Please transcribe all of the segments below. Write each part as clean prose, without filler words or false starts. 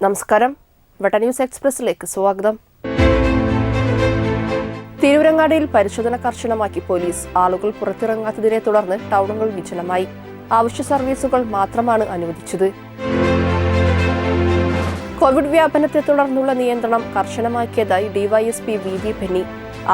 നമസ്കാരം. ന്യൂസ് എക്സ്പ്രസിലേക്ക് സ്വാഗതം. തിരൂരങ്ങാടിയിൽ പരിശോധന കർശനമാക്കി പോലീസ്. ആളുകൾ പുറത്തിറങ്ങാത്തതിനെ തുടർന്ന് ടൗണുകൾ വിജനമായി. അവശ്യ സർവീസുകൾ മാത്രമാണ് അനുവദിച്ചത്. കോവിഡ് വ്യാപനത്തെ തുടർന്നുള്ള നിയന്ത്രണം കർശനമാക്കിയതായി ഡിവൈഎസ്പി വി പെന്നി.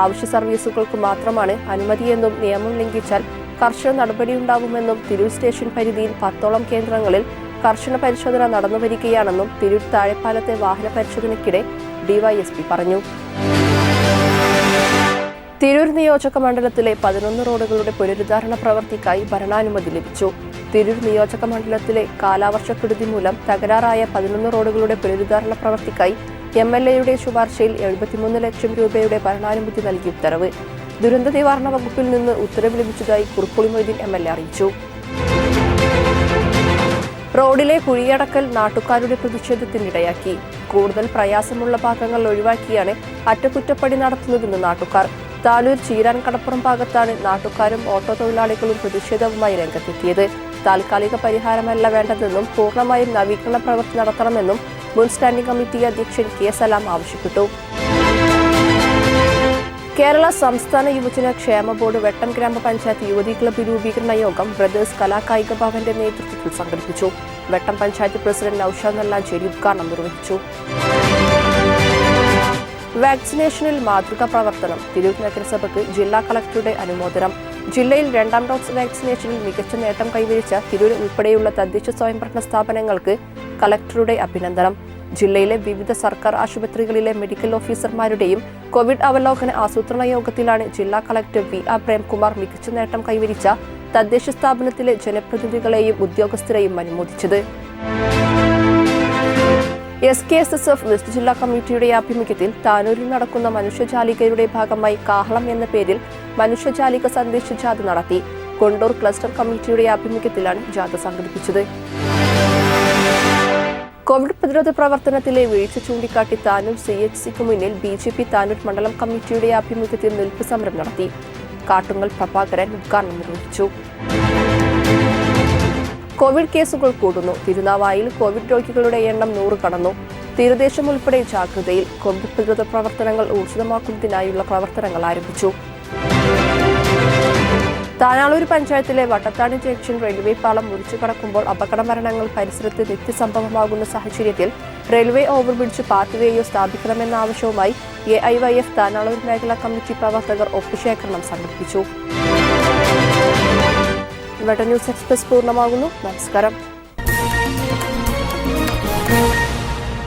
അവശ്യ സർവീസുകൾക്ക് മാത്രമാണ് അനുമതിയെന്നും നിയമം ലംഘിച്ചാൽ കർശന നടപടിയുണ്ടാകുമെന്നും തിരൂർ സ്റ്റേഷൻ പരിധിയിൽ 10ഓളം കേന്ദ്രങ്ങളിൽ കർശന പരിശോധന നടന്നുവരികയാണെന്നും തിരൂർ താഴെപ്പാലത്തെ വാഹന പരിശോധനയ്ക്കിടെ ഡിവൈഎസ്പി പറഞ്ഞു. തിരൂർ നിയോജക മണ്ഡലത്തിലെ 11 റോഡുകളുടെ പുനരുദ്ധാരണ പ്രവൃത്തിക്കായി ഭരണാനുമതി ലഭിച്ചു. തിരൂർ നിയോജക മണ്ഡലത്തിലെ കാലവർഷക്കെടുതി മൂലം തകരാറായ 11 റോഡുകളുടെ പുനരുദ്ധാരണ പ്രവൃത്തിക്കായി MLAയുടെ ശുപാർശയിൽ 73 ലക്ഷം രൂപയുടെ ഭരണാനുമതി നൽകി ഉത്തരവ്. ദുരന്ത നിവാരണ വകുപ്പിൽ നിന്ന് ഉത്തരവ് ലഭിച്ചതായി കുറുപ്പുളി മൊയ്തീൻ MLA അറിയിച്ചു. റോഡിലെ കുഴിയടക്കൽ നാട്ടുകാരുടെ പ്രതിഷേധത്തിനിടയാക്കി. കൂടുതൽ പ്രയാസമുള്ള ഭാഗങ്ങൾ ഒഴിവാക്കിയാണ് അറ്റകുറ്റപ്പണി നടത്തുന്നതെന്ന് നാട്ടുകാർ. താനൂർ ചീരാൻ കടപ്പുറം ഭാഗത്താണ് നാട്ടുകാരും ഓട്ടോ തൊഴിലാളികളും പ്രതിഷേധവുമായി രംഗത്തെത്തിയത്. താൽക്കാലിക പരിഹാരമല്ല വേണ്ടതെന്നും പൂർണ്ണമായും നവീകരണ പ്രവൃത്തി നടത്തണമെന്നും മുൻ സ്റ്റാൻഡിംഗ് കമ്മിറ്റി അധ്യക്ഷൻ കെ സലാം ആവശ്യപ്പെട്ടു. കേരള സംസ്ഥാന യുവജന ക്ഷേമ ബോർഡ് വെട്ടം ഗ്രാമപഞ്ചായത്ത് യുവതി ക്ലബ്ബ് രൂപീകരണ യോഗം ബ്രദേഴ്സ് കലാകായിക ഭവന്റെ നേതൃത്വത്തിൽ സംഘടിപ്പിച്ചു. വെട്ടം പഞ്ചായത്ത് പ്രസിഡന്റ് നൌഷാദ് നല്ലാഞ്ചേരി ഉദ്ഘാടനം നിർവഹിച്ചു. വാക്സിനേഷനിൽ മാതൃകാ പ്രവർത്തനം. തിരൂർ നഗരസഭയ്ക്ക് ജില്ലാ കളക്ടറുടെ അനുമോദനം. ജില്ലയിൽ 2ാം ഡോസ് വാക്സിനേഷനിൽ മികച്ച നേട്ടം കൈവരിച്ച തിരൂർ ഉൾപ്പെടെയുള്ള തദ്ദേശ സ്വയംഭരണ സ്ഥാപനങ്ങൾക്ക് കളക്ടറുടെ അഭിനന്ദനം. ജില്ലയിലെ വിവിധ സർക്കാർ ആശുപത്രികളിലെ മെഡിക്കൽ ഓഫീസർമാരുടെയും കോവിഡ് അവലോകന ആസൂത്രണ യോഗത്തിലാണ് ജില്ലാ കളക്ടർ VR പ്രേംകുമാർ മികച്ച നേട്ടം കൈവരിച്ച തദ്ദേശ സ്ഥാപനത്തിലെ ജനപ്രതിനിധികളെയും ഉദ്യോഗസ്ഥരെയും അനുമോദിച്ചത്. SKSSF വെസ്റ്റ് ജില്ലാ കമ്മിറ്റിയുടെ ആഭിമുഖ്യത്തിൽ താനൂരിൽ നടക്കുന്ന മനുഷ്യജാലികയുടെ ഭാഗമായി കാഹളം എന്ന പേരിൽ മനുഷ്യജാലിക സന്ദേശ ജാഥ നടത്തി. കൊണ്ടൂർ ക്ലസ്റ്റർ കമ്മിറ്റിയുടെ ആഭിമുഖ്യത്തിലാണ് ജാഥ സംഘടിപ്പിച്ചത്. കോവിഡ് പ്രതിരോധ പ്രവർത്തനത്തിലെ വീഴ്ച ചൂണ്ടിക്കാട്ടി താനൂർ CHCക്ക് മുന്നിൽ BJP താനൂർ മണ്ഡലം കമ്മിറ്റിയുടെ ആഭിമുഖ്യത്തിൽ നിൽപ്പ് സമരം നടത്തി. കാട്ടുങ്ങൽ പ്രഭാകരൻ ഉദ്ഘാടനം നിർവഹിച്ചു. കോവിഡ് കേസുകൾ കൂടുന്നു. തിരുനാവായിൽ കോവിഡ് രോഗികളുടെ എണ്ണം 100 കടന്നു. തീരദേശം ഉൾപ്പെടെ ജാഗ്രതയിൽ. കോവിഡ് പ്രതിരോധ പ്രവർത്തനങ്ങൾ ഊർജിതമാക്കുന്നതിനായുള്ള പ്രവർത്തനങ്ങൾ ആരംഭിച്ചു. താനാളൂർ പഞ്ചായത്തിലെ വട്ടത്താണി ജംഗ്ഷൻ റെയിൽവേ പാളം മുറിച്ചു കടക്കുമ്പോൾ അപകട മരണങ്ങൾ പരിസരത്ത് നിത്യസംഭവമാകുന്ന സാഹചര്യത്തിൽ റെയിൽവേ ഓവർബ്രിഡ്ജ് പാത്വേയോ സ്ഥാപിക്കണമെന്ന ആവശ്യവുമായി AIYF താനാളൂർ മേഖലാ കമ്മിറ്റി പ്രവർത്തകർ ഒപ്പുശേഖരണം സംഘടിപ്പിച്ചു. ന്യൂസ് എക്സ്പ്രസ് പൂർണ്ണമാകുന്നു. നമസ്കാരം.